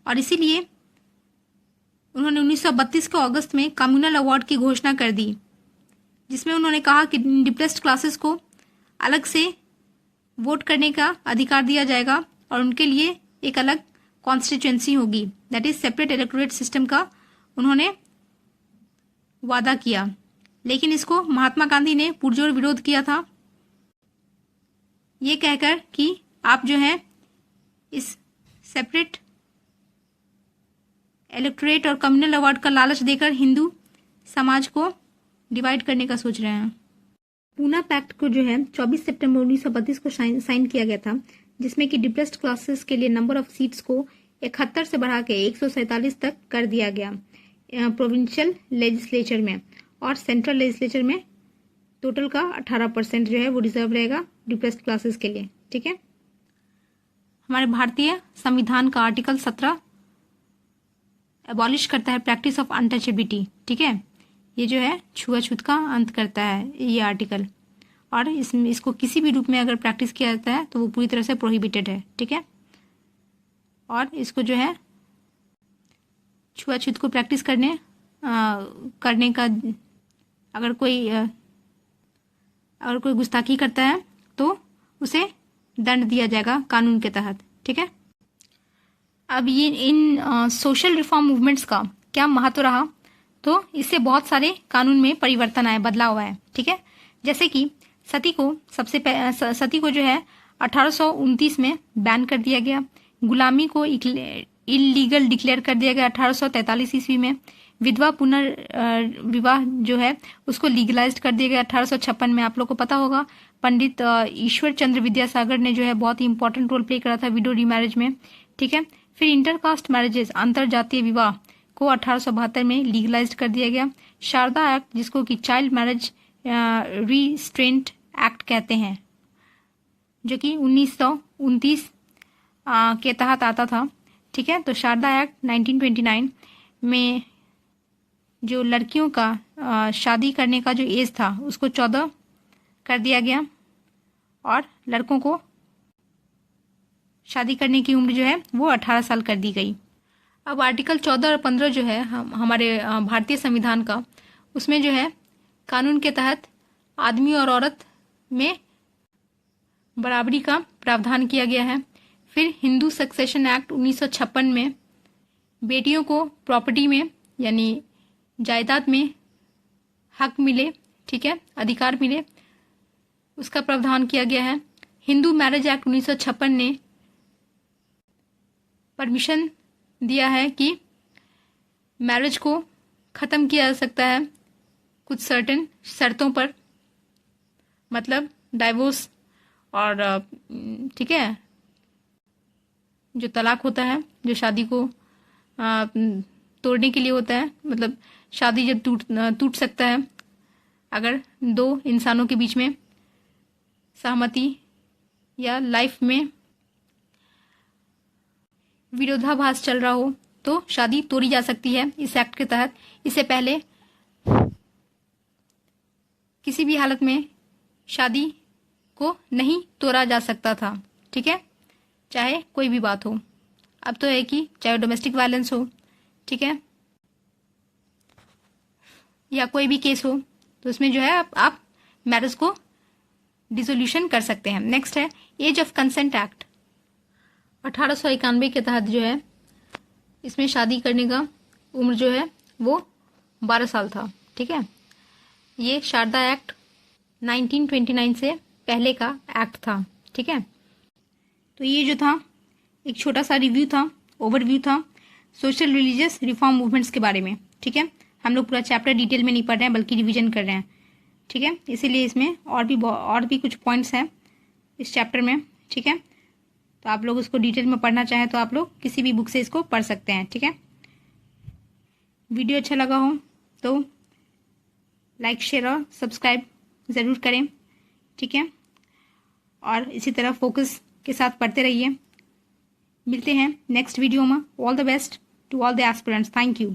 और इसीलिए उन्होंने 1932 के अगस्त में कम्युनल अवार्ड की घोषणा कर दी जिसमें उन्होंने कहा कि डिप्रेस्ड क्लासेस को अलग से वोट करने का अधिकार दिया जाएगा और उनके लिए एक अलग कॉन्स्टिट्यूएंसी होगी, that is separate electorate system का उन्होंने वादा किया, लेकिन इसको महात्मा गांधी ने पुरजोर विरोध किया था, ये कहकर कि आप जो है इस सेपरेट इलेक्टोरेट और कम्युनल अवार्ड का लालच देकर हिंदू समाज को डिवाइड करने का सोच रहे हैं। पूना पैक्ट को जो है 24 सितंबर 1932 को साइन किया गया था, जिसमें कि डिप्रेस्ड क्लासेस के लिए नंबर ऑफ सीट्स को 71 से बढ़ा के 147 तक कर दिया गया प्रोविंशियल लेजिस्लेचर में, और सेंट्रल लेजिस्लेचर में टोटल का 18% जो है वो रिजर्व रहेगा डिप्रेस्ड क्लासेस के लिए। ठीक है, हमारे भारतीय संविधान का आर्टिकल 17 एबॉलिश करता है प्रैक्टिस ऑफ अनटचेबिलिटी। ठीक है, ये जो है छुआछूत का अंत करता है ये आर्टिकल, और इसको किसी भी रूप में अगर प्रैक्टिस किया जाता है तो वो पूरी तरह से प्रोहिबिटेड है। ठीक है, और इसको जो है छुआछूत को प्रैक्टिस करने का अगर कोई गुस्ताखी करता है तो उसे दंड दिया जाएगा कानून के तहत। ठीक है, अब ये इन सोशल रिफॉर्म मूवमेंट्स का क्या महत्व रहा, तो इससे बहुत सारे कानून में परिवर्तन आए, बदलाव आए। ठीक है, जैसे कि सती को जो है 1829 में बैन कर दिया गया, गुलामी को इलीगल डिक्लेयर कर दिया गया 1843 ईस्वी में, विधवा पुनर्विवाह जो है उसको लीगलाइज्ड कर दिया गया 1856 में। आप लोग को पता होगा पंडित ईश्वर चंद्र विद्यासागर ने जो है बहुत ही इंपॉर्टेंट रोल प्ले करा था विडो रीमैरिज में। ठीक है, फिर इंटरकास्ट मैरिजेस अंतर जातीय विवाह को 1872 में लीगलाइज्ड कर दिया गया। शारदा एक्ट, जिसको कि चाइल्ड मैरिज रिस्ट्रेंट एक्ट कहते हैं, जो कि 1929 के तहत आता था। ठीक है, तो शारदा एक्ट 1929 में जो लड़कियों का शादी करने का जो एज था उसको 14 कर दिया गया, और लड़कों को शादी करने की उम्र जो है वो 18 साल कर दी गई। अब आर्टिकल 14 और 15 जो है हमारे भारतीय संविधान का, उसमें जो है कानून के तहत आदमी और औरत में बराबरी का प्रावधान किया गया है। फिर हिंदू सक्सेशन एक्ट 1956 में बेटियों को प्रॉपर्टी में यानी जायदाद में हक मिले, ठीक है, अधिकार मिले, उसका प्रावधान किया गया है। हिंदू मैरिज एक्ट 1956 ने परमिशन दिया है कि मैरिज को ख़त्म किया जा सकता है कुछ सर्टेन शर्तों पर, मतलब डाइवोर्स और ठीक है जो तलाक होता है, जो शादी को तोड़ने के लिए होता है, मतलब शादी जब टूट सकता है अगर दो इंसानों के बीच में सहमति या लाइफ में विरोधाभास चल रहा हो तो शादी तोड़ी जा सकती है इस एक्ट के तहत। इससे पहले किसी भी हालत में शादी को नहीं तोड़ा जा सकता था। ठीक है, चाहे कोई भी बात हो। अब तो है कि चाहे डोमेस्टिक वायलेंस हो, ठीक है, या कोई भी केस हो, तो उसमें जो है आप मैरिज को डिसोल्यूशन कर सकते हैं। नेक्स्ट है एज ऑफ कंसेंट एक्ट 1891 के तहत जो है इसमें शादी करने का उम्र जो है वो 12 साल था। ठीक है, ये शारदा एक्ट 1929 से पहले का एक्ट था। ठीक है, तो ये जो था एक छोटा सा रिव्यू था, ओवरव्यू था सोशल रिलीजियस रिफॉर्म मूवमेंट्स के बारे में। ठीक है, हम लोग पूरा चैप्टर डिटेल में नहीं पढ़ रहे हैं बल्कि रिवीजन कर रहे हैं। ठीक है, इसीलिए इसमें और भी कुछ पॉइंट्स हैं इस चैप्टर में। ठीक है, तो आप लोग उसको डिटेल में पढ़ना चाहें तो आप लोग किसी भी बुक से इसको पढ़ सकते हैं। ठीक है, वीडियो अच्छा लगा हो तो लाइक शेयर और सब्सक्राइब ज़रूर करें। ठीक है, और इसी तरह फोकस के साथ पढ़ते रहिए। मिलते हैं नेक्स्ट वीडियो में। All the best to all the aspirants. Thank you.